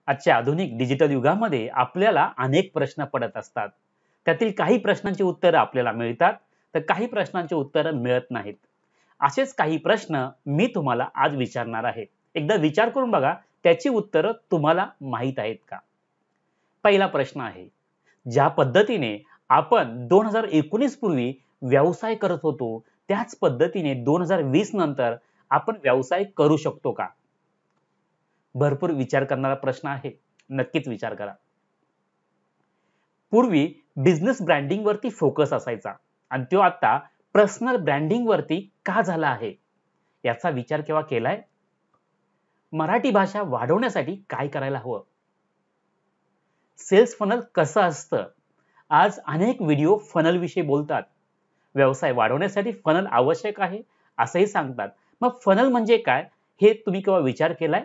आजच्या आधुनिक डिजिटल युगामध्ये आपल्याला अनेक प्रश्न पडत असतात. त्यातील काही प्रश्नांची उत्तरं आपल्याला मिळतात, तर काही प्रश्नांची उत्तरं मिळत नाहीत. असेच काही प्रश्न मी तुम्हाला आज विचारणार आहे. एकदा विचार करून बघा, त्याची उत्तरं तुम्हाला माहीत आहेत का? पहिला प्रश्न आहे, ज्या पद्धतीने आपण 2019 पूर्वी व्यवसाय करत होतो, त्याच पद्धतीने 2020 नंतर आपण व्यवसाय करू शकतो का? भरपूर विचार करणारा प्रश्न आहे. नक्कीच विचार करा. पूर्वी बिझनेस ब्रँडिंग वरती फोकस असायचा आणि तो आता पर्सनल ब्रँडिंग वरती का झाला आहे, याचा विचार केव्हा केलाय? मराठी भाषा वाढवण्यासाठी काय करायला हवं? सेल्स फनल कसं असतं? आज अनेक व्हिडिओ फनल विषयी बोलतात. व्यवसाय वाढवण्यासाठी फनल आवश्यक आहे असंही सांगतात. मग फनल म्हणजे काय, हे तुम्ही केव्हा विचार केलाय?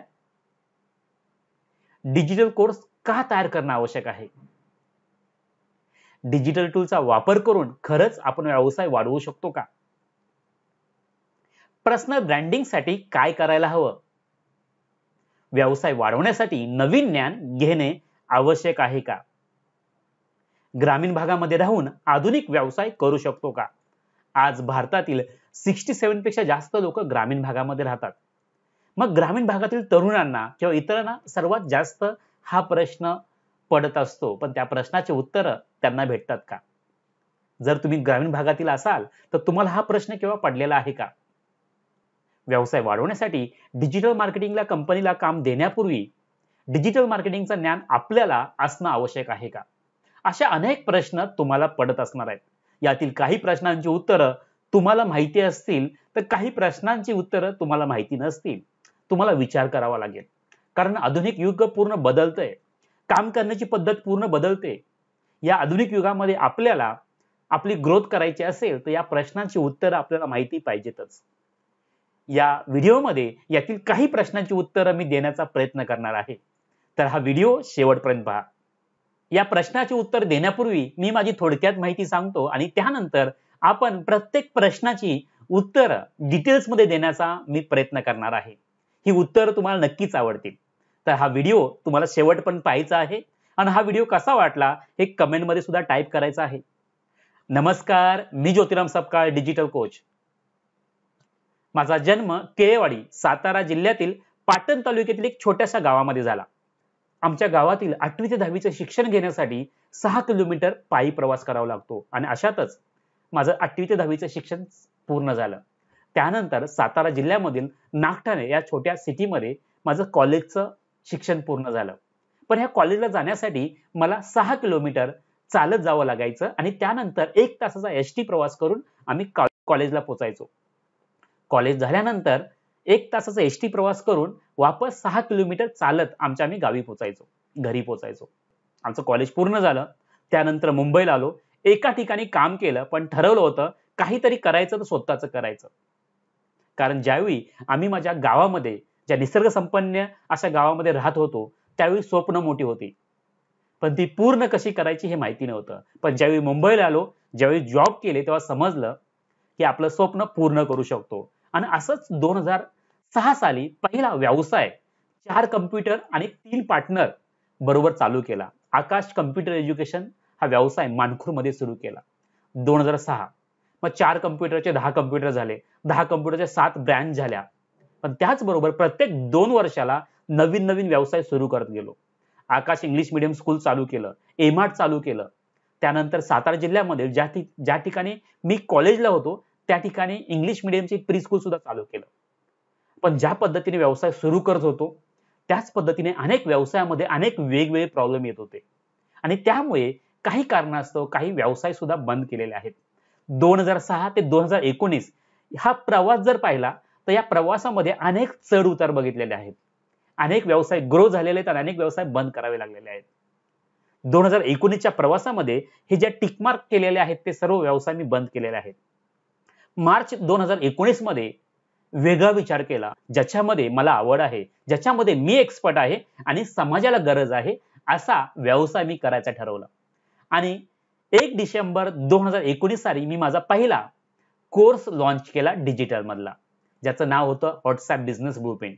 डिजिटल कोर्स का तयार करणं आवश्यक आहे? डिजिटल टूलचा वापर करून खरंच आपण व्यवसाय वाढवू शकतो का? पर्सनल ब्रँडिंग साठी काय करायला हवं? व्यवसाय वाढवण्यासाठी नवीन ज्ञान घेणे आवश्यक आहे का? ग्रामीण भागामध्ये राहून आधुनिक व्यवसाय करू शकतो का? आज भारतातील 67 पेक्षा जास्त लोक ग्रामीण भागामध्ये राहतात. मग ग्रामीण भागातील तरुणांना किंवा इतरांना सर्वात जास्त हा प्रश्न पडत असतो, पण त्या प्रश्नाचे उत्तर त्यांना भेटतात का? जर तुम्ही ग्रामीण भागातील असाल तर तुम्हाला हा प्रश्न केव्हा पडलेला आहे का? व्यवसाय वाढवण्यासाठी डिजिटल मार्केटिंगला कंपनीला काम देण्यापूर्वी डिजिटल मार्केटिंगचं ज्ञान आपल्याला असणं आवश्यक आहे का? अशा अनेक प्रश्न तुम्हाला पडत असणार आहेत. यातील काही प्रश्नांची उत्तरं तुम्हाला माहिती असतील, तर काही प्रश्नांची उत्तरं तुम्हाला माहिती नसतील. तुम्हाला विचार करावा लागेल, कारण आधुनिक युग पूर्ण बदलतंय. काम करण्याची पद्धत पूर्ण बदलते. या आधुनिक युगामध्ये आपल्याला आपली ग्रोथ करायची असेल तर या प्रश्नांची उत्तरं आपल्याला माहिती पाहिजेतच. या व्हिडिओमध्ये यातील काही प्रश्नांची उत्तरं मी देण्याचा प्रयत्न करणार आहे, तर हा व्हिडिओ शेवटपर्यंत पहा. या प्रश्नाचे उत्तर देण्यापूर्वी मी माझी थोडक्यात माहिती सांगतो आणि त्यानंतर आपण प्रत्येक प्रश्नाची उत्तरं डिटेल्समध्ये देण्याचा मी प्रयत्न करणार आहे. ही उत्तरं तुम्हाला नक्कीच आवडतील. तर हा व्हिडिओ तुम्हाला शेवटपर्यंत पाहायचा आहे आणि हा व्हिडिओ कसा वाटला हे कमेंटमध्ये सुद्धा टाईप करायचं आहे. नमस्कार, मी ज्योतिराम सपकाळ, डिजिटल कोच. माझा जन्म केळेवाडी, सातारा जिल्ह्यातील पाटण तालुक्यातील एक छोट्याशा गावामध्ये झाला. आमच्या गावातील 8वी ते 10वीचे शिक्षण घेण्यासाठी 6 किलोमीटर पायी प्रवास करावा लागतो आणि अशातच माझं 8वी ते 10वीचं शिक्षण पूर्ण झालं. त्यानंतर सातारा जिल्ह्यामधील नागठाणे या छोट्या सिटीमध्ये माझं कॉलेजचं शिक्षण पूर्ण झालं. पण ह्या कॉलेजला जाण्यासाठी मला 6 किलोमीटर चालत जावं लागायचं आणि त्यानंतर 1 तासाचा एसटी प्रवास करून आम्ही कॉलेजला पोहोचायचो. कॉलेज झाल्यानंतर 1 तासाचा एसटी प्रवास करून वापस 6 किलोमीटर चालत आम्ही गावी पोहोचायचो, घरी पोहोचायचो. आमचं कॉलेज पूर्ण झालं. त्यानंतर मुंबईला आलो. एका ठिकाणी काम केलं, पण ठरवलं होतं काहीतरी करायचं तर स्वतःचं करायचं. कारण ज्यावेळी आम्ही माझ्या गावामध्ये, ज्या निसर्ग संपन्न अशा गावामध्ये राहत होतो, त्यावेळी स्वप्न मोठी होती, पण ती पूर्ण कशी करायची हे माहिती नव्हतं. पण ज्यावेळी मुंबईला आलो, ज्यावेळी जॉब केले, तेव्हा समजलं की आपलं स्वप्न पूर्ण करू शकतो. आणि असंच 2006 साली पहिला व्यवसाय 4 कम्प्युटर आणि 3 पार्टनर बरोबर चालू केला. आकाश कम्प्युटर एज्युकेशन हा व्यवसाय मानखुरमध्ये सुरू केला 2006. मग 4 कम्प्युटरचे 10 कम्प्युटर झाले, 10 कम्प्युटरच्या 7 ब्रँच झाल्या. पण त्याचबरोबर प्रत्येक 2 वर्षाला नवीन नवीन व्यवसाय सुरू करत गेलो. आकाश इंग्लिश मीडियम स्कूल चालू केलं, एमार्ट चालू केलं. त्यानंतर सातारा जिल्ह्यामध्ये ज्या ठिकाणी मी कॉलेजला होतो त्या ठिकाणी इंग्लिश मीडियमची प्री स्कूल सुद्धा चालू केलं. पण ज्या पद्धतीने व्यवसाय सुरू करत होतो, त्याच पद्धतीने अनेक व्यवसायामध्ये अनेक वेगवेगळे प्रॉब्लेम येत होते आणि त्यामुळे काही कारणास्तव काही व्यवसाय सुद्धा बंद केलेले आहेत. 2006 ते 2019 हा प्रवास जर पाहिला तर या प्रवासामध्ये अनेक चढ उतार बघितलेले आहेत. अनेक व्यवसाय ग्रो झालेले आहेत आणि अनेक व्यवसाय बंद करावे लागलेले आहेत. 2019च्या प्रवासामध्ये हे जे टिकमार्क केलेले आहेत ते सर्व व्यवसाय मी बंद केलेले आहेत. मार्च 2019 मध्ये वेगळा विचार केला, ज्याच्यामध्ये मला आवड आहे, ज्याच्यामध्ये मी एक्सपर्ट आहे आणि समाजाला गरज आहे असा व्यवसाय मी करायचा ठरवला. आणि 1 डिसेंबर 2019 साली मी माझा पहिला कोर्स लॉन्च केला डिजिटल मधला, ज्याचं नाव होतं WhatsApp business blueprint.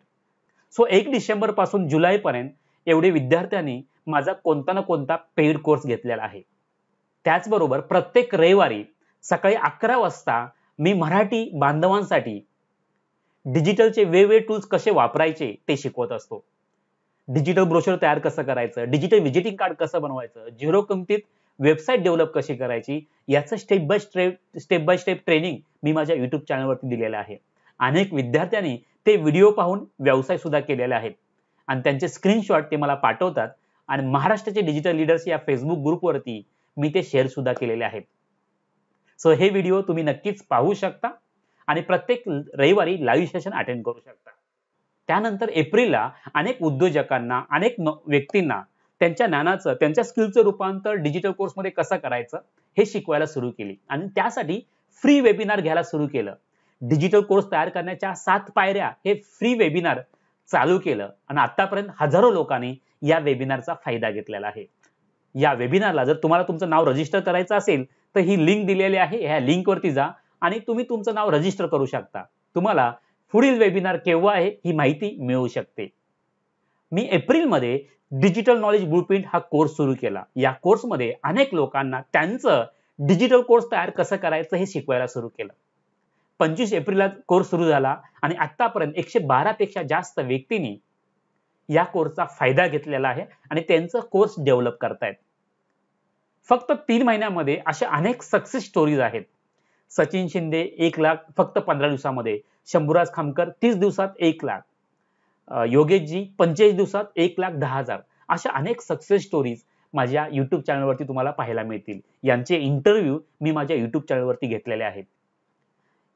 So 1 December पासून जुलै पर्यंत एवढे विद्यार्थ्यांनी माझा कोणता ना कोणता पेड कोर्स घेतलेला आहे. त्याचबरोबर प्रत्येक रविवारी सकाळी 11 वाजता मी मराठी बांधवांसाठी डिजिटलचे वेगवेगळे टूल्स कसे वापरायचे ते शिकवत असतो. डिजिटल ब्रोशर तयार कसं करायचं, डिजिटल व्हिजिटिंग कार्ड कसं बनवायचं, झिरो किमतीत वेबसाईट डेव्हलप कशी करायची, याचं स्टेप बाय स्टेप ट्रेनिंग मी माझ्या YouTube चॅनलवरती दिलेलं आहे. अनेक विद्यार्थ्यांनी ते व्हिडिओ पाहून व्यवसाय सुद्धा केलेले आहेत आणि त्यांचे स्क्रीनशॉट ते मला पाठवतात आणि महाराष्ट्राचे डिजिटल लीडर्स या फेसबुक ग्रुपवरती मी ते शेअर सुद्धा केलेले आहेत. सो हे व्हिडिओ तुम्ही नक्कीच पाहू शकता आणि प्रत्येक रविवारी लाईव्ह सेशन अटेंड करू शकता. त्यानंतर एप्रिलला अनेक उद्योजकांना, अनेक व्यक्तींना त्यांच्या ज्ञानाचं, त्यांच्या स्किलचं रूपांतर डिजिटल कोर्समध्ये कसं करायचं हे शिकवायला सुरू केली आणि त्यासाठी फ्री वेबिनार घ्यायला सुरू केलं. डिजिटल कोर्स तयार करण्याच्या 7 पायऱ्या हे फ्री वेबिनार चालू केलं आणि आतापर्यंत हजारो लोकांनी या वेबिनारचा फायदा घेतलेला आहे. या वेबिनारला जर तुम्हाला तुमचं नाव रजिस्टर करायचं असेल तर ही लिंक दिलेली आहे. ह्या लिंकवरती जा आणि तुम्ही तुमचं नाव रजिस्टर करू शकता. तुम्हाला पुढील वेबिनार केव्हा आहे ही माहिती मिळू शकते. मी एप्रिलमध्ये डिजिटल नॉलेज ब्लूप्रिंट हा कोर्स सुरू केला. या कोर्समध्ये अनेक लोकांना त्यांचं डिजिटल कोर्स तयार कसं करायचं हे शिकवायला सुरू केलं. 25 एप्रिलला कोर्स सुरू झाला आणि आतापर्यंत 112 पेक्षा जास्त व्यक्तींनी या कोर्सचा फायदा घेतलेला आहे आणि त्यांचं कोर्स डेव्हलप करतायत. फक्त 3 महिन्यामध्ये अशा अनेक सक्सेस स्टोरीज आहेत. सचिन शिंदे 1 लाख फक्त 15 दिवसामध्ये, शंभूराज खामकर 30 दिवसात 1 लाख, योगेशजी 45 दिवसात 1,10,000. अशा अनेक सक्सेस स्टोरीज माझ्या YouTube चॅनलवरती तुम्हाला पाहायला मिळतील. यांचे इंटरव्ह्यू मी माझ्या YouTube चॅनलवरती घेतलेले आहेत.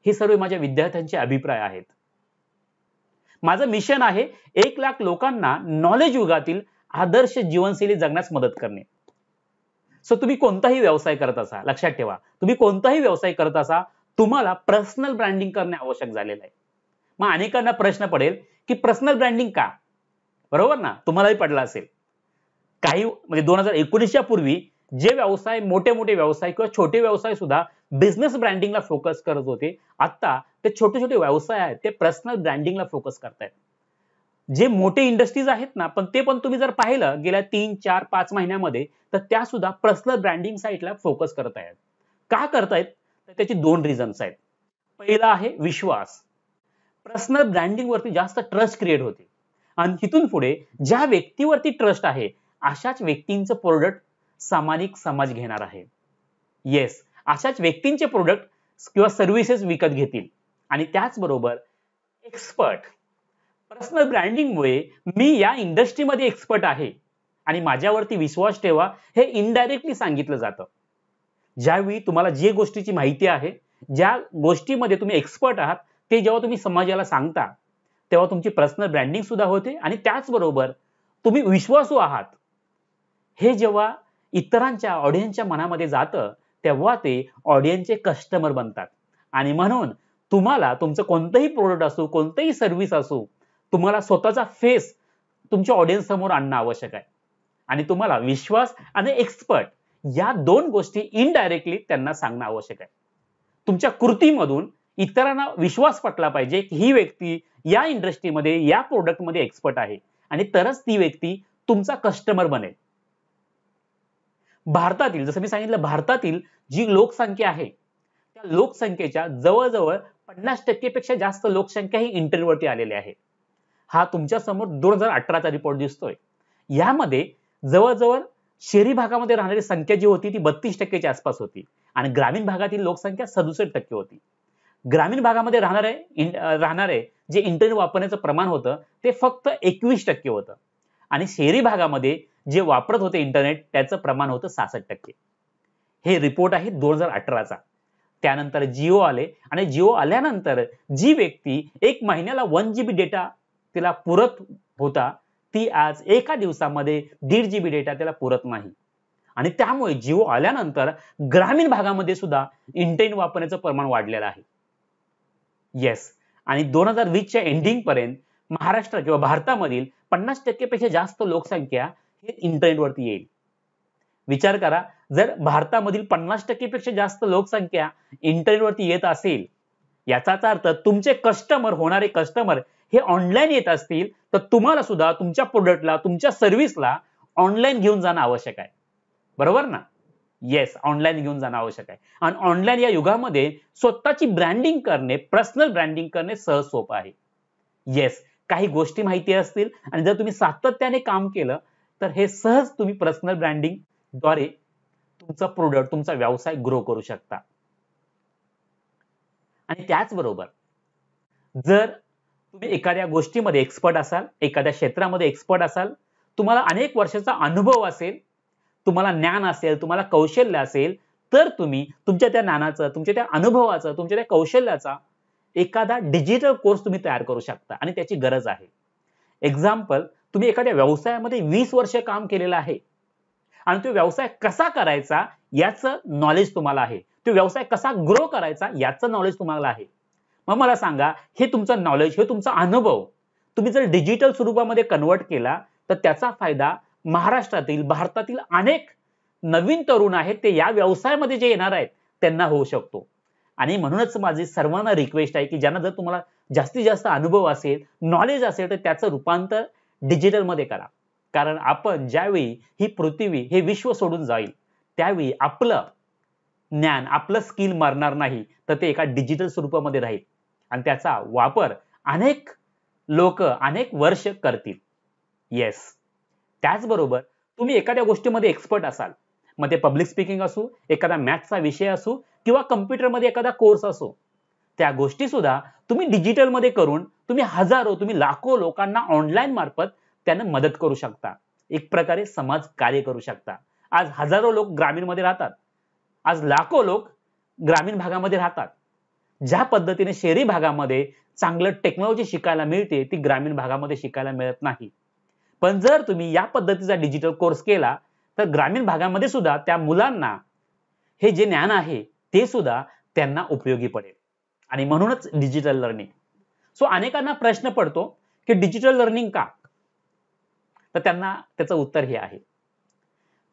हे सर्व माझ्या विद्यार्थ्यांचे अभिप्राय आहेत. माझं मिशन आहे 1 लाख लोकांना नॉलेज युगातील आदर्श जीवनशैली जगण्यास मदत करणे. सो तुम्ही कोणताही व्यवसाय करत असा, लक्षात ठेवा, तुम्ही कोणताही व्यवसाय करत असा, तुम्हाला पर्सनल ब्रँडिंग करणे आवश्यक झालेलं आहे. मग अनेकांना प्रश्न पडेल की पर्सनल ब्रँडिंग का? बरोबर ना, तुम्हालाही पडला असेल. काही म्हणजे 2019च्या पूर्वी जे व्यवसाय, मोठे व्यवसाय किंवा छोटे व्यवसाय सुद्धा बिझनेस ब्रँडिंगला फोकस करत होते, आता ते छोटे व्यवसाय आहेत ते पर्सनल ब्रँडिंगला फोकस करतायत. जे मोठे इंडस्ट्रीज आहेत ना, पण ते पण तुम्ही जर पाहिलं गेल्या 3, 4, 5 महिन्यामध्ये, तर त्या सुद्धा पर्सनल ब्रँडिंग साइडला फोकस करत आहेत. का करतायत? तर त्याची 2 रिझन्स आहेत. पहिला आहे विश्वास. पर्सनल ब्रँडिंग वरती जास्त ट्रस्ट क्रिएट होते आणि तिथून पुढे ज्या व्यक्तीवरती ट्रस्ट आहे अशाच व्यक्तींचं प्रोडक्ट सामाजिक समाज घेणार आहे. येस, अशाच व्यक्तींचे प्रोडक्ट किंवा सर्व्हिसेस विकत घेतील. आणि त्याचबरोबर एक्सपर्ट. पर्सनल ब्रँडिंगमुळे मी या इंडस्ट्रीमध्ये एक्सपर्ट आहे आणि माझ्यावरती विश्वास ठेवा हे इनडायरेक्टली सांगितलं जातं. ज्यावेळी तुम्हाला जे गोष्टीची माहिती आहे, ज्या गोष्टीमध्ये तुम्ही एक्सपर्ट आहात, ते जेव्हा तुम्ही समाजाला सांगता तेव्हा तुमची पर्सनल ब्रँडिंग सुद्धा होते आणि त्याचबरोबर तुम्ही विश्वासू आहात हे जेव्हा इतरांच्या ऑडियन्सच्या मनामध्ये जातं तेव्हा ते ऑडियन्सचे कस्टमर बनतात. आणि म्हणून तुम्हाला तुमचं कोणतंही प्रोडक्ट असो, कोणतंही सर्व्हिस असो, तुम्हाला स्वतःचा फेस तुमच्या ऑडियन्स समोर आणणं आवश्यक आहे आणि तुम्हाला विश्वास आणि एक्सपर्ट या 2 गोष्टी इनडायरेक्टली त्यांना सांगणं आवश्यक आहे. तुमच्या कृतीमधून इतरांना विश्वास पटला पाहिजे की ही व्यक्ती या इंडस्ट्रीमध्ये, या प्रोडक्टमध्ये एक्सपर्ट आहे आणि तरच ती व्यक्ती तुमचा कस्टमर बनेल. भारतातील, जसं मी सांगितलं, भारतातील जी लोकसंख्या आहे त्या लोकसंख्येच्या जवळजवळ 50% पेक्षा जास्त लोकसंख्या ही इंटरनेटवरती आलेली आहे. हा तुमच्या समोर 2018चा रिपोर्ट दिसतोय. यामध्ये जवळजवळ शहरी भागामध्ये राहणारी संख्या जी होती ती 32%च्या आसपास होती आणि ग्रामीण भागातील लोकसंख्या 67% होती. ग्रामीण भागामध्ये राहणारे जे इंटरनेट वापरण्याचं प्रमाण होतं ते फक्त 21% होतं आणि शहरी भागामध्ये जे वापरत होते इंटरनेट त्याचं प्रमाण होतं 66%. हे रिपोर्ट आहे 2018चा. त्यानंतर जिओ आले आणि जिओ आल्यानंतर जी व्यक्ती 1 महिन्याला 1 GB डेटा तिला पुरत होता ती आज एका दिवसामध्ये 1.5 GB डेटा त्याला पुरत नाही आणि त्यामुळे जिओ आल्यानंतर ग्रामीण भागामध्ये सुद्धा इंटरनेट वापरण्याचं प्रमाण वाढलेलं आहे. येस, आणि 2020च्या एंडिंग पर्यंत महाराष्ट्र किंवा भारतामधील 50% पेक्षा जास्त लोकसंख्या हे इंटरनेटवरती येईल. विचार करा, जर भारतामधील 50% पेक्षा जास्त लोकसंख्या इंटरनेटवरती येत असेल, याचाच अर्थ तुमचे कस्टमर, होणारे कस्टमर हे ऑनलाईन येत असतील, तर तुम्हाला सुद्धा तुमच्या प्रोडक्टला, तुमच्या सर्व्हिसला ऑनलाईन घेऊन जाणं आवश्यक आहे. बरोबर ना? येस, ऑनलाईन घेऊन जाणं आवश्यक आहे. आणि ऑनलाईन या युगामध्ये स्वतःची ब्रँडिंग करणे, पर्सनल ब्रँडिंग करणे सहज सोपं आहे. येस, काही गोष्टी माहिती असतील आणि जर तुम्ही सातत्याने काम केलं तर हे सहज तुम्ही पर्सनल ब्रँडिंग द्वारे तुमचा प्रोडक्ट, तुमचा व्यवसाय ग्रो करू शकता. आणि त्याचबरोबर जर तुम्ही एखाद्या गोष्टीमध्ये एक्सपर्ट असाल, एखाद्या क्षेत्रामध्ये एक्सपर्ट असाल, तुम्हाला अनेक वर्षाचा अनुभव असेल, तुम्हाला ज्ञान असेल, तुम्हाला कौशल्य असेल, तर तुम्ही तुमच्या त्या ज्ञानाचं, तुमच्या त्या अनुभवाचं, तुमच्या त्या कौशल्याचा एखादा डिजिटल कोर्स तुम्ही तयार करू शकता आणि त्याची गरज आहे. एक्झाम्पल, तुम्ही एखाद्या व्यवसायामध्ये 20 वर्ष काम केलेलं आहे आणि तो व्यवसाय कसा करायचा याचं नॉलेज तुम्हाला आहे. तो व्यवसाय कसा ग्रो करायचा याचं नॉलेज तुम्हाला आहे. मग मला सांगा, हे तुमचं नॉलेज, हे तुमचा अनुभव तुम्ही जर डिजिटल स्वरूपामध्ये कन्व्हर्ट केला तर त्याचा फायदा महाराष्ट्रातील, भारतातील अनेक नवीन तरुण आहेत ते या व्यवसायामध्ये जे येणार आहेत त्यांना होऊ शकतो. आणि म्हणूनच माझी सर्वांना रिक्वेस्ट आहे की ज्यांना जर तुम्हाला जास्तीत जास्त अनुभव असेल, नॉलेज असेल, तर त्याचं रूपांतर डिजिटलमध्ये करा. कारण आपण ज्यावेळी ही पृथ्वी, हे विश्व सोडून जाईल त्यावेळी आपलं ज्ञान, आपलं स्किल मरणार नाही, तर ते एका डिजिटल स्वरूपामध्ये राहील आणि त्याचा वापर अनेक लोक अनेक वर्ष करतील. येस, त्याचबरोबर तुम्ही एखाद्या गोष्टीमध्ये एक्सपर्ट असाल, मग ते पब्लिक स्पीकिंग असो, एखादा मॅथ्सचा विषय असो किंवा कम्प्युटरमध्ये एखादा कोर्स असो, त्या गोष्टी सुद्धा तुम्ही डिजिटलमध्ये करून तुम्ही हजारो, तुम्ही लाखो लोकांना ऑनलाईन मार्फत त्यांना मदत करू शकता. एक प्रकारे समाज कार्य करू शकता. आज हजारो लोक ग्रामीणमध्ये राहतात, आज लाखो लोक ग्रामीण भागामध्ये राहतात. ज्या पद्धतीने शहरी भागामध्ये चांगलं टेक्नॉलॉजी शिकायला मिळते ती ग्रामीण भागामध्ये शिकायला मिळत नाही. पण जर तुम्ही या पद्धतीचा डिजिटल कोर्स केला तर ग्रामीण भागामध्ये सुद्धा त्या मुलांना हे जे ज्ञान आहे ते सुद्धा त्यांना उपयोगी पडेल. आणि म्हणूनच डिजिटल लर्निंग. सो अनेकांना प्रश्न पडतो की डिजिटल लर्निंग का? तर त्यांना त्याचं उत्तर हे आहे.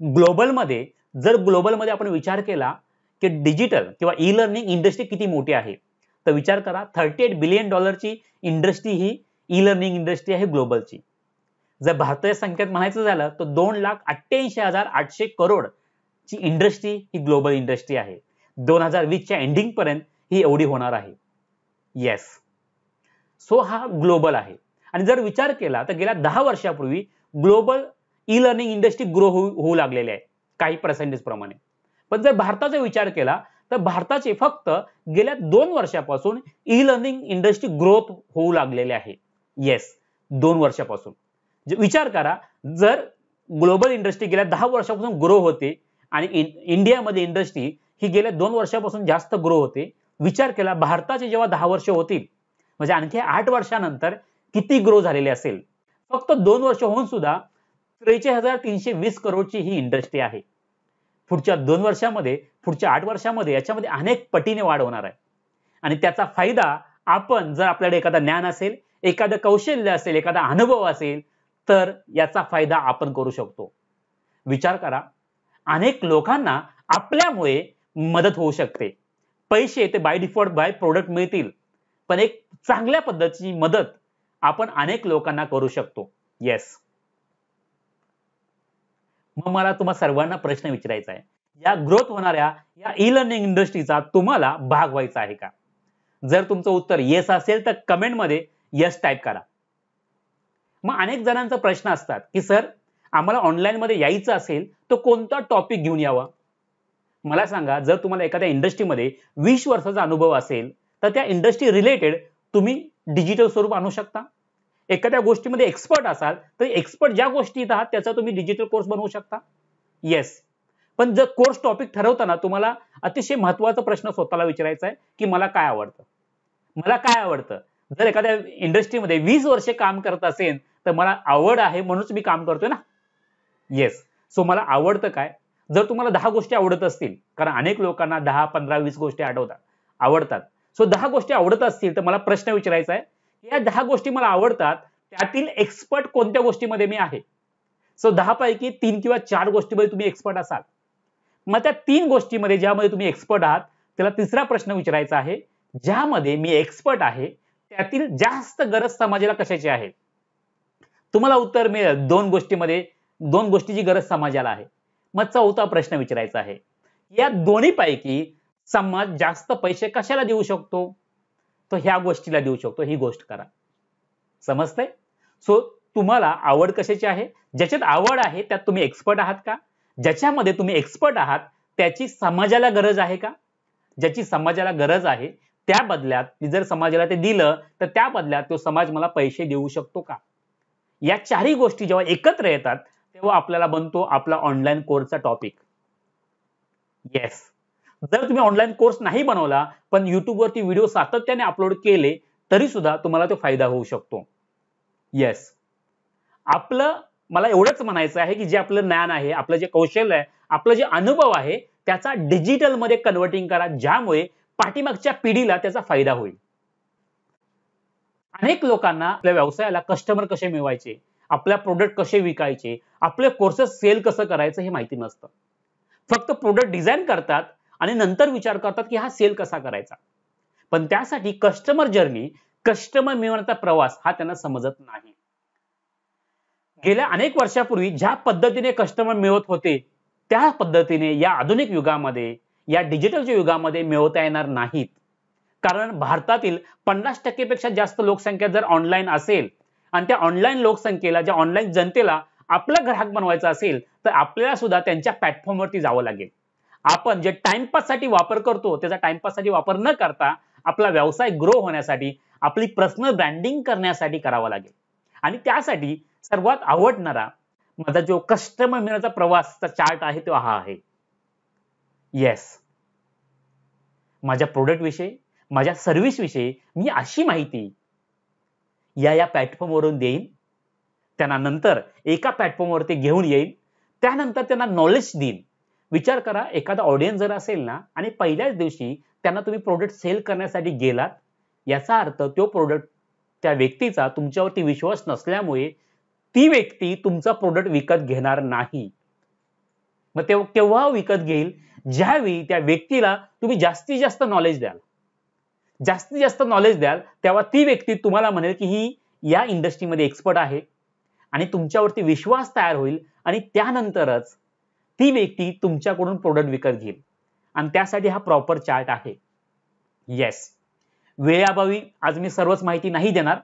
ग्लोबलमध्ये आपण विचार केला की डिजिटल किंवा ई लर्निंग इंडस्ट्री किती मोठी आहे, तर विचार करा, $38 बिलियन ची इंडस्ट्री ही ई लर्निंग इंडस्ट्री आहे ग्लोबलची. जर भारतीय संख्येत म्हणायचं झालं तर 2,88,800 करोड ची इंडस्ट्री ही ग्लोबल इंडस्ट्री आहे. 2020 च्या एंडिंग पर्यंत ही एवढी होणार आहे. येस, सो हा ग्लोबल आहे. आणि जर विचार केला तर गेल्या 10 वर्षापूर्वी global e learning industry grow होऊ लागलेली आहे काही पर्सेंटेज प्रमाणे. पण जर भारताचा विचार केला तर भारताचे फक्त गेल्या 2 वर्षापासून ई लर्निंग इंडस्ट्री ग्रोथ होऊ लागलेली आहे. येस, 2 वर्षापासून. विचार करा, जर ग्लोबल इंडस्ट्री गेल्या 10 वर्षापासून ग्रो होते आणि इंडियामध्ये इंडस्ट्री ही गेल्या 2 वर्षापासून जास्त ग्रो होते, विचार केला भारताचे जेव्हा 10 वर्ष होतील म्हणजे आणखी 8 वर्षानंतर किती ग्रो झालेले असेल. फक्त 2 वर्ष होऊन सुद्धा 43,320 करोडची ही इंडस्ट्री आहे. पुढच्या 2 वर्षामध्ये, पुढच्या 8 वर्षामध्ये याच्यामध्ये अनेक पटीने वाढ होणार आहे. आणि त्याचा फायदा आपण, जर आपल्याकडे एखादा ज्ञान असेल, एखादं कौशल्य असेल, एखादा अनुभव असेल, तर याचा फायदा आपण करू शकतो. विचार करा, अनेक लोकांना आपल्यामुळे मदत होऊ शकते. पैसे ते बाय डिफॉल्ट बाय प्रोडक्ट मिळतील, पण एक चांगल्या पद्धतीची मदत आपण अनेक लोकांना करू शकतो. येस, मग मला तुम्हा सर्वांना प्रश्न विचारायचा आहे, या ग्रोथ होणाऱ्या या ई लर्निंग इंडस्ट्रीचा तुम्हाला भाग व्हायचा आहे का? जर तुमचं उत्तर येस असेल तर कमेंटमध्ये येस टाईप करा. मग अनेक जणांचा प्रश्न असतात की सर, आम्हाला ऑनलाईन मध्ये यायचं असेल तर कोणता टॉपिक घेऊन यावा? मला सांगा, जर तुम्हाला एखाद्या इंडस्ट्रीमध्ये 20 वर्षाचा अनुभव असेल तर त्या इंडस्ट्री रिलेटेड तुम्ही डिजिटल स्वरूप आणू शकता. एखाद्या गोष्टीमध्ये एक्सपर्ट असाल तर एक्सपर्ट ज्या गोष्टीत आहात त्याचा तुम्ही डिजिटल कोर्स बनवू शकता. येस, पण जर कोर्स टॉपिक ठरवताना तुम्हाला अतिशय महत्त्वाचा प्रश्न स्वतःला विचारायचा आहे की मला काय आवडतं, मला काय आवडतं. जर एखाद्या इंडस्ट्रीमध्ये 20 वर्ष काम करत असेल तर मला आवड आहे म्हणूनच मी काम करतोय ना. येस, सो मला आवडतं काय? जर तुम्हाला 10 गोष्टी आवडत असतील, कारण अनेक लोकांना 10, 15, 20 गोष्टी आवडतात. सो 10 गोष्टी आवडत असतील तर मला प्रश्न विचारायचा आहे, या 10 गोष्टी मला आवडतात त्यातील एक्सपर्ट कोणत्या गोष्टीमध्ये मी आहे? सो 10 पैकी 3 किंवा 4 गोष्टीमध्ये तुम्ही एक्सपर्ट असाल. मग त्या 3 गोष्टीमध्ये ज्यामध्ये तुम्ही एक्सपर्ट आहात त्याला तिसरा प्रश्न विचारायचा आहे, ज्यामध्ये मी एक्सपर्ट आहे त्यातील जास्त गरज समाजाला कशाची आहे? तुम्हाला उत्तर मिळेल दोन गोष्टीची गरज समाजाला आहे. मग चौथा प्रश्न विचारायचा आहे, या दोन्हीपैकी समाज जास्त पैसे कशाला देऊ शकतो? तो ह्या गोष्टीला देऊ शकतो. ही गोष्ट करा. समजतंय? सो तुम्हाला आवड कशाची आहे? ज्याच्यात आवड आहे त्यात तुम्ही एक्सपर्ट आहात का? ज्याच्यामध्ये तुम्ही एक्सपर्ट आहात त्याची समाजाला गरज आहे का? ज्याची समाजाला गरज आहे त्या बदल्यात मी जर समाजाला ते दिलं तर त्या बदल्यात तो समाज मला पैसे देऊ शकतो का? या चारही गोष्टी जेव्हा एकत्र येतात तेव्हा आपल्याला बनतो आपला ऑनलाईन कोर्सचा टॉपिक. येस. जर तुम्ही ऑनलाईन कोर्स नाही बनवला पण YouTube वरती व्हिडिओ सातत्याने अपलोड केले तरी सुद्धा तुम्हाला तो फायदा होऊ शकतो. येस. मला एवढंच म्हणायचं आहे की जे आपलं ज्ञान आहे, आपलं जे कौशल्य आहे, आपलं जे अनुभव आहे त्याचा डिजिटल मध्ये कन्व्हर्टिंग करा, ज्यामुळे पाठीमागच्या पिढीला त्याचा फायदा होईल. अनेक लोकांना आपल्या व्यवसायाला कस्टमर कसे मिळवायचे, आपल्या प्रोडक्ट कसे विकायचे, आपले कोर्सेस सेल कसं करायचं हे माहिती नसतं. फक्त प्रोडक्ट डिझाईन करतात आणि नंतर विचार करतात की हा सेल कसा करायचा. पण त्यासाठी कस्टमर जर्नी, कस्टमर मिळवण्याचा प्रवास हा त्यांना समजत नाही. गेल्या अनेक वर्षापूर्वी ज्या पद्धतीने कस्टमर मिळवत होते त्या पद्धतीने या आधुनिक युगामध्ये, या डिजिटलच्या युगामध्ये मिळवता येणार नाहीत. कारण भारतातील 50% पेक्षा जास्त लोकसंख्या जर ऑनलाईन असेल आणि त्या ऑनलाईन लोकसंख्येला, ज्या ऑनलाईन जनतेला आपला ग्राहक बनवायचा असेल तर आपल्याला सुद्धा त्यांच्या प्लॅटफॉर्मवरती जावं लागेल. आपण जे टाइमपाससाठी वापर करतो त्याचा टाइमपाससाठी वापर न करता आपला व्यवसाय ग्रो होण्यासाठी, आपली पर्सनल ब्रँडिंग करण्यासाठी करावा लागेल. आणि त्यासाठी सर्वात आवडणारा माझा जो कस्टमर मिळवण्याचा प्रवासचा चार्ट आहे तो हा आहे. येस. माझ्या प्रोडक्ट विषयी, माझ्या सर्व्हिस विषयी मी अशी माहिती या प्लॅटफॉर्मवरून देईन. त्यांना नंतर एका प्लॅटफॉर्मवरती घेऊन येईल. त्यानंतर त्यांना नॉलेज देईन. विचार करा, एखादा ऑडियन्स जर असेल ना आणि पहिल्याच दिवशी त्यांना तुम्ही प्रोडक्ट सेल करण्यासाठी गेलात, याचा अर्थ तो प्रोडक्ट त्या व्यक्तीचा तुमच्यावरती विश्वास नसल्यामुळे ती व्यक्ती तुमचा प्रोडक्ट विकत घेणार नाही. मग केव्हा विकत घेईल? ज्यावेळी त्या व्यक्तीला तुम्ही जास्तीत जास्त नॉलेज द्याल. जास्तीत जास्त नॉलेज द्याल तेव्हा ती व्यक्ती तुम्हाला म्हणेल की ही या इंडस्ट्रीमध्ये एक्सपर्ट आहे आणि तुमच्यावरती विश्वास तयार होईल आणि त्यानंतरच ती व्यक्ती तुमच्याकडून प्रोडक्ट विकत घेईल. आणि त्यासाठी हा प्रॉपर चार्ट आहे. येस. वेळाभावी आज मी सर्वच माहिती नाही देणार,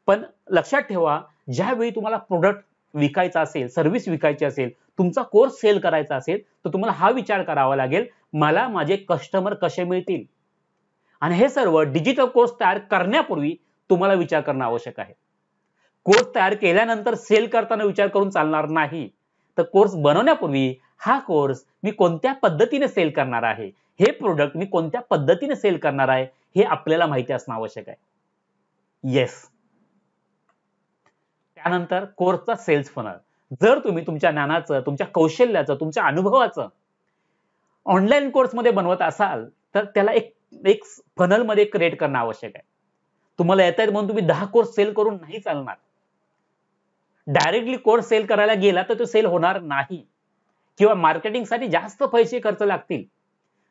पण लक्षात ठेवा, ज्यावेळी तुम्हाला प्रोडक्ट विकायचा असेल, सर्व्हिस विकायची असेल, तुमचा कोर्स सेल करायचा असेल तर तुम्हाला हा विचार करावा लागेल, मला माझे कस्टमर कसे मिळतील. आणि हे सर्व डिजिटल कोर्स तयार करण्यापूर्वी तुम्हाला विचार करणं आवश्यक आहे. कोर्स तयार केल्यानंतर सेल करताना विचार करून चालणार नाही. तर कोर्स बनवण्यापूर्वी हा कोर्स मी कोणत्या पद्धतीने सेल करणार आहे, हे प्रोडक्ट मी कोणत्या पद्धतीने सेल करणार आहे हे आपल्याला माहिती असणं आवश्यक आहे. येस. त्यानंतर कोर्सचा सेल्स फनल. जर तुम्ही तुमच्या ज्ञानाचं, तुमच्या कौशल्याचं, तुमच्या अनुभवाचं ऑनलाईन कोर्समध्ये बनवत असाल तर त्याला एक फनल मध्ये क्रिएट करणं आवश्यक आहे. तुम्हाला येत आहेत म्हणून तुम्ही 10 कोर्स सेल करून नाही चालणार. डायरेक्टली कोर्स सेल करायला गेला तर तो सेल होणार नाही किंवा मार्केटिंगसाठी जास्त पैसे खर्च लागतील.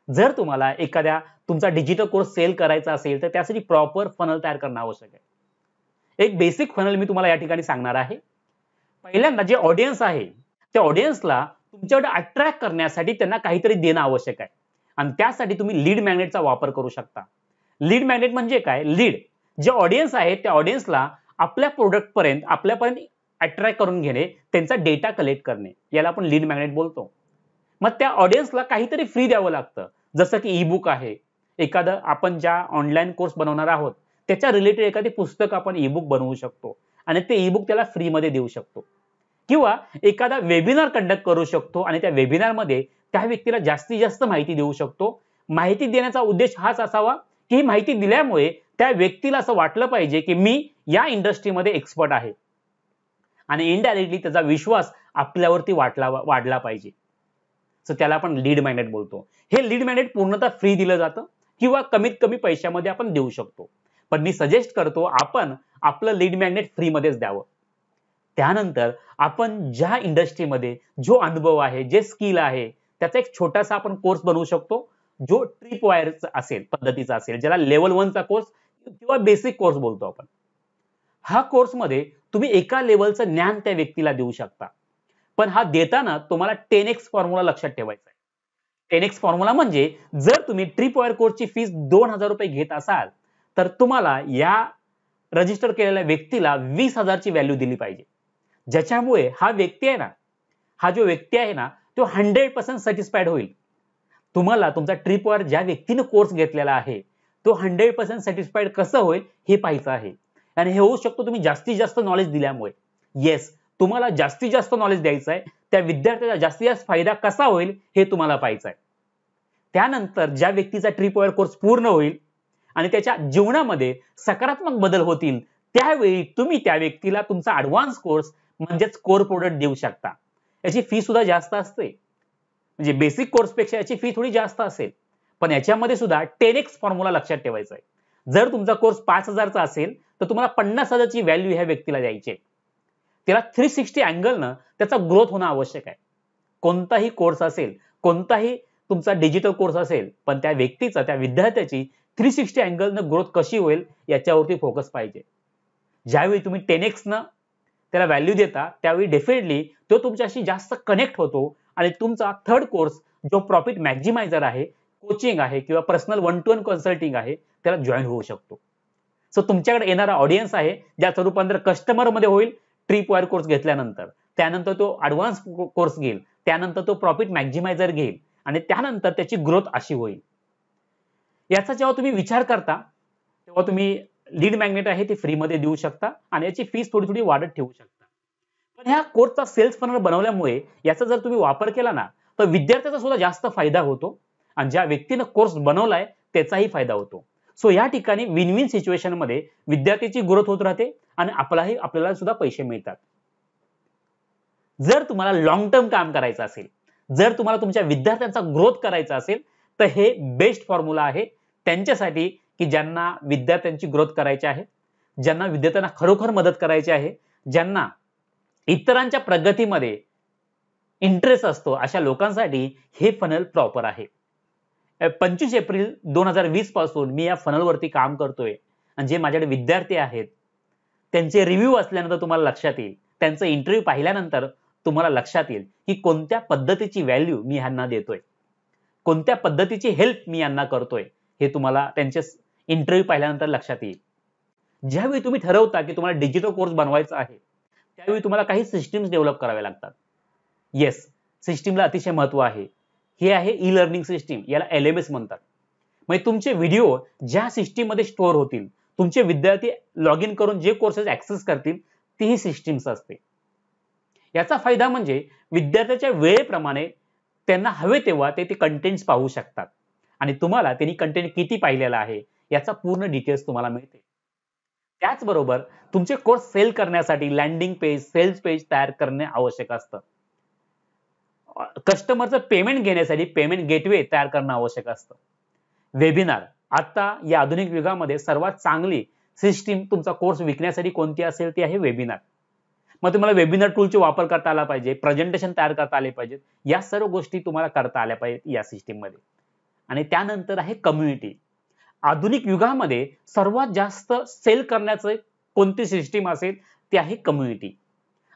जर तुम्हाला एखाद्या तुमचा डिजिटल कोर्स सेल करायचा असेल तर त्यासाठी प्रॉपर फनल तयार करणं आवश्यक आहे. एक बेसिक फनल मी तुम्हाला या ठिकाणी सांगणार आहे. पहिल्यांदा जे ऑडियन्स आहे त्या ऑडियन्सला तुमच्याकडे अट्रॅक्ट करण्यासाठी त्यांना काहीतरी देणं आवश्यक आहे आणि त्यासाठी तुम्ही लीड मॅग्नेटचा वापर करू शकता. लीड मॅग्नेट म्हणजे काय? लीड जे ऑडियन्स आहे त्या ऑडियन्सला आपल्या प्रोडक्ट पर्यंत आपल्यापर्यंत अट्रॅक्ट करून घेणे, त्यांचा डेटा कलेक्ट करणे, याला आपण लीड मॅग्नेट बोलतो. मग त्या ऑडियन्सला काहीतरी फ्री द्यावं लागतं, जसं की ई बुक आहे, एखादं आपण ज्या ऑनलाईन कोर्स बनवणार आहोत त्याच्या रिलेटेड एखादी पुस्तक आपण ई बुक बनवू शकतो आणि ते ई बुक त्याला फ्री मध्ये देऊ शकतो. किंवा एखादा वेबिनार कंडक्ट करू शकतो आणि त्या वेबिनार मध्ये त्या व्यक्तीला जास्तीत जास्त माहिती देऊ शकतो. माहिती देण्याचा उद्देश हाच असावा की ही माहिती दिल्यामुळे त्या व्यक्तीला असं वाटलं पाहिजे की मी या इंडस्ट्रीमध्ये एक्सपर्ट आहे आणि इनडायरेक्टली त्याचा विश्वास आपल्यावरती वाढला पाहिजे. सो त्याला आपण लीड मॅग्नेट बोलतो. हे लीड मॅग्नेट पूर्णतः फ्री दिलं जातं किंवा कमीत कमी पैशामध्ये आपण देऊ शकतो. पण मी सजेस्ट करतो आपण आपलं लीड मॅग्नेट फ्री मध्येच द्यावं. त्यानंतर आपण ज्या इंडस्ट्रीमध्ये जो अनुभव आहे, जे स्किल आहे, त्याचा एक छोटासा आपण कोर्स बनवू शकतो जो ट्रिप वायरचा असेल, पद्धतीचा असेल, ज्याला लेवल 1 चा कोर्स किंवा बेसिक कोर्स बोलतो आपण. हा कोर्स मध्ये तुम्ही एका लेवलचं ज्ञान त्या व्यक्तीला देऊ शकता. पण हा देताना तुम्हाला 10x फॉर्म्युला लक्षात ठेवायचा आहे. 10x फॉर्म्युला म्हणजे जर तुम्ही ट्रिपवायर कोर्सची फीस ₹2000 घेत असाल, तर तुम्हाला या रजिस्टर केलेल्या व्यक्तीला 20,000 ची व्हॅल्यू दिली पाहिजे. ज्याच्यामुळे हा व्यक्ती आहे ना, हा जो व्यक्ती आहे ना, तो 100% सॅटिस्फाईड होईल. तुम्हाला तुमचा ट्रिपवायर ज्या व्यक्तीने कोर्स घेतलेला आहे, तो 100% सॅटिस्फाईड कसं होईल हे पाहायचं आहे. आणि हे होऊ शकतो तुम्ही जास्तीत जास्त नॉलेज दिल्यामुळे. येस, तुम्हाला जास्तीत जास्त नॉलेज द्यायचं आहे. त्या विद्यार्थ्याला जास्तीत जास्त फायदा कसा होईल हे तुम्हाला पाहायचं आहे. त्यानंतर ज्या व्यक्तीचा ट्रिपवायर कोर्स पूर्ण होईल आणि त्याच्या जीवनामध्ये सकारात्मक बदल होतील, त्यावेळी तुम्ही त्या व्यक्तीला तुमचा ॲडव्हान्स कोर्स म्हणजेच कोर प्रोडक्ट देऊ शकता. याची फी सुद्धा जास्त असते. म्हणजे बेसिक कोर्सपेक्षा याची फी थोडी जास्त असेल. पण याच्यामध्ये सुद्धा 10x फॉर्म्युला लक्षात ठेवायचा आहे. जर तुमचा कोर्स 5,000 चा असेल, तर तुम्हाला 50,000 ची व्हॅल्यू ह्या व्यक्तीला द्यायची आहे. त्याला 360 अँगलनं त्याचा ग्रोथ होणं आवश्यक आहे. कोणताही कोर्स असेल, कोणताही तुमचा डिजिटल कोर्स असेल, पण त्या व्यक्तीचा, त्या विद्यार्थ्याची 360 अँगलनं ग्रोथ कशी होईल याच्यावरती फोकस पाहिजे. ज्यावेळी तुम्ही 10x न त्याला व्हॅल्यू देता, त्यावेळी डेफिनेटली तो तुमच्याशी जास्त कनेक्ट होतो आणि तुमचा थर्ड कोर्स जो प्रॉफिट मॅक्झिमायझर आहे, कोचिंग आहे किंवा पर्सनल 1 to 1 कन्सल्टिंग आहे, त्याला जॉईन होऊ शकतो. सो तुमच्याकडे येणारा ऑडियन्स आहे, ज्याचं रूपांतर कस्टमरमध्ये होईल ट्रिपवायर कोर्स घेतल्यानंतर. त्यानंतर तो ॲडव्हान्स कोर्स घेईल, त्यानंतर तो प्रॉफिट मॅक्झिमायझर घेईल आणि त्यानंतर त्याची ग्रोथ अशी होईल. याचा जेव्हा तुम्ही विचार करता, तेव्हा तुम्ही लीड मॅग्नेट आहे ते फ्रीमध्ये देऊ शकता आणि याची फीस थोडी वाढत ठेवू शकता. पण ह्या कोर्सचा सेल्स फनल बनवल्यामुळे याचा जर तुम्ही वापर केला ना, तर विद्यार्थ्याचा सुद्धा जास्त फायदा होतो आणि ज्या व्यक्तीने कोर्स बनवलाय त्याचाही फायदा होतो. सो या ठिकाणी विन विन सिच्युएशन मध्ये विद्यार्थ्याची ग्रोथ होत राहते आणि आपल्याला सुद्धा पैसे मिळतात. जर तुम्हाला लॉंग टर्म काम करायचं असेल, जर तुम्हाला तुमच्या विद्यार्थ्यांचा ग्रोथ करायचा असेल, तर हे बेस्ट फॉर्म्युला आहे त्यांच्यासाठी की ज्यांना विद्यार्थ्यांची ग्रोथ करायची आहे, ज्यांना विद्यार्थ्यांना खरोखर मदत करायची आहे, ज्यांना इतरांच्या प्रगतीमध्ये इंटरेस्ट असतो, अशा लोकांसाठी हे फनल प्रॉपर आहे. 25 एप्रिल 2020 पासून मी या फनलवरती काम करतोय आणि जे माझ्याकडे विद्यार्थी आहेत त्यांचे रिव्ह्यू असल्यानंतर तुम्हाला लक्षात येईल, त्यांचं इंटरव्ह्यू पाहिल्यानंतर तुम्हाला लक्षात येईल की कोणत्या पद्धतीची व्हॅल्यू मी यांना देतोय, कोणत्या पद्धतीची हेल्प मी यांना करतोय, हे तुम्हाला त्यांचे इंटरव्ह्यू पाहिल्यानंतर लक्षात येईल. ज्यावेळी तुम्ही ठरवता की तुम्हाला डिजिटल कोर्स बनवायचा आहे, त्यावेळी तुम्हाला काही सिस्टम्स डेव्हलप कराव्या लागतात. येस, सिस्टीमला अतिशय महत्व आहे. हे आहे ई लर्निंग सिस्टीम, याला LMS म्हणतात. म्हणजे तुमचे व्हिडिओ ज्या सिस्टीम मध्ये स्टोअर होतील, तुमचे विद्यार्थी लॉग इन करून जे कोर्सेस ऍक्सेस करतील, ती ही सिस्टीम्स असते. याचा फायदा म्हणजे विद्यार्थ्याच्या वेळेप्रमाणे त्यांना हवे तेव्हा ते कंटेंट्स पाहू शकतात आणि तुम्हाला त्यांनी कंटेंट किती पाहिलेला आहे याचा पूर्ण डिटेल्स तुम्हाला मिळते. त्याचबरोबर तुमचे कोर्स सेल करण्यासाठी लँडिंग पेज, सेल्स पेज तयार करणे आवश्यक असतं. कस्टमरचं पेमेंट घेण्यासाठी पेमेंट गेटवे तयार करणं आवश्यक असतं. वेबिनार, आता या आधुनिक युगामध्ये सर्वात चांगली सिस्टीम तुमचा कोर्स विकण्यासाठी कोणती असेल ती आहे वेबिनार. मग तुम्हाला वेबिनार टूलचा वापर करता आला पाहिजे, प्रेझेंटेशन तयार करता आले पाहिजेत, या सर्व गोष्टी तुम्हाला करता आल्या पाहिजेत या सिस्टीम मध्ये. आणि त्यानंतर आहे कम्युनिटी. आधुनिक युगामध्ये सर्वात जास्त सेल करण्याचं कोणती सिस्टीम असेल ती आहे कम्युनिटी.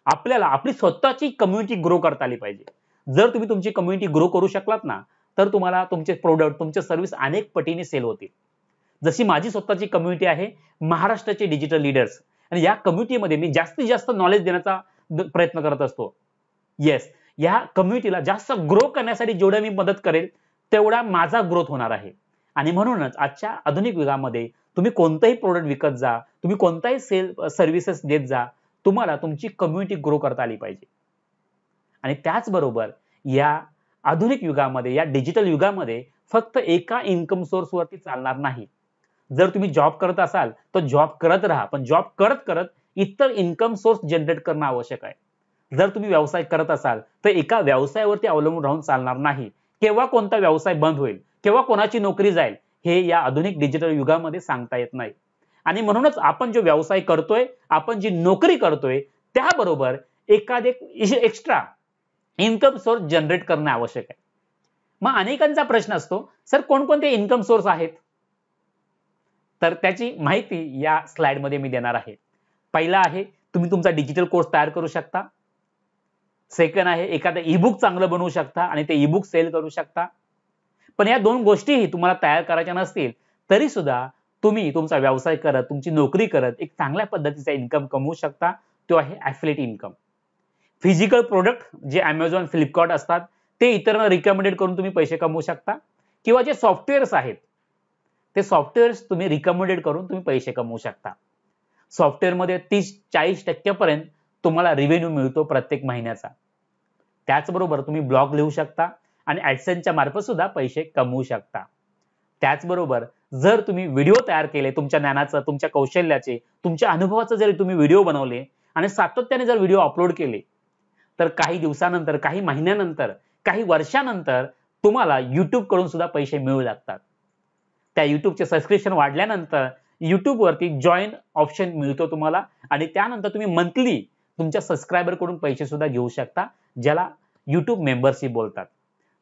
आपल्याला आपली स्वतःची कम्युनिटी ग्रो करता आली पाहिजे. जर तुम्ही तुमची कम्युनिटी ग्रो करू शकलात ना, तर तुम्हाला तुमचे प्रोडक्ट, तुमचे सर्व्हिस अनेक पटीने सेल होतील. जशी माझी स्वतःची कम्युनिटी आहे महाराष्ट्राचे डिजिटल लीडर्स, आणि या कम्युनिटीमध्ये मी जास्तीत जास्त नॉलेज देण्याचा प्रयत्न करत असतो. येस, या कम्युनिटीला जास्त ग्रो करण्यासाठी जेवढं मी मदत करेल तेवढा माझा ग्रोथ होणार आहे. आणि म्हणूनच आजच्या आधुनिक युगामध्ये तुम्ही कोणताही प्रोडक्ट विकत जा, तुम्ही कोणताही सर्व्हिसेस देत जा, तुम्हाला तुमची कम्युनिटी ग्रो करता आली पाहिजे. आणि त्याचबरोबर या आधुनिक युगामध्ये, या डिजिटल युगामध्ये फक्त एका इन्कम सोर्स वरती चालणार नाही. जर तुम्ही जॉब करत असाल तर जॉब करत राहा, पण जॉब करत करत इतर इन्कम सोर्स जनरेट करणं आवश्यक आहे. जर तुम्ही व्यवसाय करत असाल तर एका व्यवसायावरती अवलंबून राहून चालणार नाही. केव्हा कोणता व्यवसाय बंद होईल, केव्हा कोणाची नोकरी जाईल, हे या आधुनिक डिजिटल युगामध्ये सांगता येत नाही. आणि म्हणूनच आपण जो व्यवसाय करतोय, आपण जी नोकरी करतोय, त्याबरोबर एखादे एक्स्ट्रा इन्कम सोर्स जनरेट करणं आवश्यक आहे. मग अनेकांचा प्रश्न असतो, सर कोणकोणते इन्कम सोर्स आहेत? तर त्याची माहिती या स्लाइड मध्ये मी देणार आहे. पहिला आहे तुम्ही तुमचा डिजिटल कोर्स तयार करू शकता. सेकंड आहे एखादं ईबुक चांगलं बनवू शकता आणि ते ईबुक सेल करू शकता. पण या दोन गोष्टीही तुम्हाला तयार करायच्या नसतील तरी सुद्धा तुम्ही तुमचा व्यवसाय करत, तुमची नोकरी करत एक चांगल्या पद्धतीचा इन्कम कमवू शकता. तो आहे ॲफिलिएट इन्कम. फिजिकल प्रोडक्ट जे Amazon, Flipkart असतात ते इतरांना रिकमेंडेड करून तुम्ही पैसे कमवू शकता किंवा जे सॉफ्टवेअर्स आहेत ते सॉफ्टवेअर्स तुम्ही रिकमेंडेड करून तुम्ही पैसे कमवू शकता. सॉफ्टवेअरमध्ये 30-40% पर्यंत तुम्हाला रेव्हेन्यू मिळतो प्रत्येक महिन्याचा. त्याचबरोबर तुम्ही ब्लॉग लिहू शकता आणि ॲडसेन्सच्या मार्फत सुद्धा पैसे कमवू शकता. त्याचबरोबर जर तुम्ही व्हिडिओ तयार केले तुमच्या ज्ञानाचं, तुमच्या कौशल्याचे, तुमच्या अनुभवाचे जरी तुम्ही व्हिडिओ बनवले आणि सातत्याने जर व्हिडिओ अपलोड केले तर काही दिवसानंतर, काही महिन्यानंतर, काही वर्षानंतर तुम्हाला YouTube कडून सुद्धा पैसे मिळू लागतात. त्या YouTubeचे सबस्क्रिप्शन वाढल्यानंतर YouTube वरती जॉइन ऑप्शन मिळतो तुम्हाला आणि त्यानंतर तुम्ही मंथली तुमच्या सबस्क्रायबर कडून पैसे सुद्धा घेऊ शकता, ज्याला YouTube मेंबरशिप बोलतात.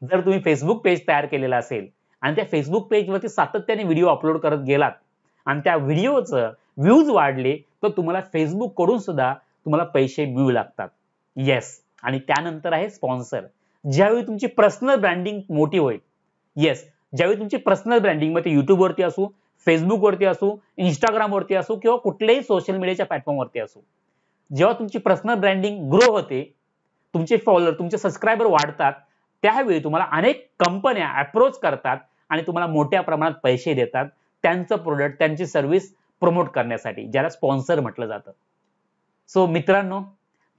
जर तुम्ही Facebook पेज तयार केलेला असेल आणि त्या Facebook पेजवरती सातत्याने व्हिडिओ अपलोड करत गेलात आणि त्या व्हिडिओचं व्ह्यूज वाढले तर तुम्हाला Facebook कडून सुद्धा तुम्हाला पैसे मिळू लागतात. येस. आणि त्यानंतर आहे स्पॉन्सर. ज्यावेळी तुमची पर्सनल ब्रँडिंग मोठी होईल, येस, ज्यावेळी तुमची पर्सनल ब्रँडिंग मग ते YouTube वरती असू, Facebook वरती असू, Instagram वरती असू किंवा कुठल्याही सोशल मीडियाच्या प्लॅटफॉर्मवरती असू, जेव्हा तुमची पर्सनल ब्रँडिंग ग्रो होते, तुमचे फॉलोअर, तुमचे सबस्क्रायबर वाढतात, त्यावेळी तुम्हाला अनेक कंपन्या अप्रोच करतात आणि तुम्हाला मोठ्या प्रमाणात पैसे देतात त्यांचं प्रोडक्ट, त्यांची सर्व्हिस प्रमोट करण्यासाठी, ज्याला स्पॉन्सर म्हटलं जातं. सो मित्रांनो,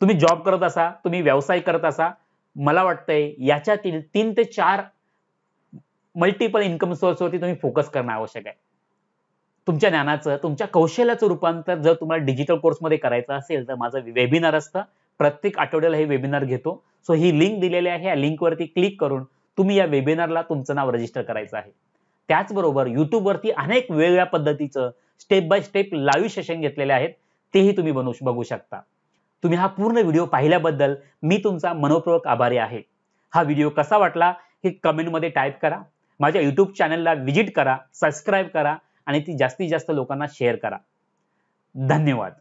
तुम्ही जॉब करत असा, तुम्ही व्यवसाय करत असा, मला वाटतंय याच्यातील 3 ते 4 मल्टिपल इन्कम सोर्सवरती तुम्ही फोकस करणं आवश्यक आहे. तुमच्या ज्ञानाचं, तुमच्या कौशल्याचं रूपांतर जर तुम्हाला डिजिटल कोर्समध्ये करायचं असेल तर माझं वेबिनार असतं. प्रत्येक आठवड्याला हे वेबिनार घेतो. सो ही लिंक दिलेली आहे. या लिंकवरती क्लिक करून तुम्ही या वेबिनारला तुमचं नाव रजिस्टर करायचं आहे. त्याचबरोबर YouTube वरती अनेक वेगवेगळ्या पद्धतीचं step by step live session घेतलेले आहेत. तेही तुम्ही बघू शकता. तुम्ही हा पूर्ण व्हिडिओ पाहिल्याबद्दल मी तुमचा मनःपूर्वक आभारी आहे. हा व्हिडिओ कसा वाटला हे कमेंटमध्ये टाईप करा. माझ्या YouTube चॅनलला व्हिजिट करा, सबस्क्राईब करा आणि ती जास्तीत जास्त लोकांना शेअर करा. धन्यवाद.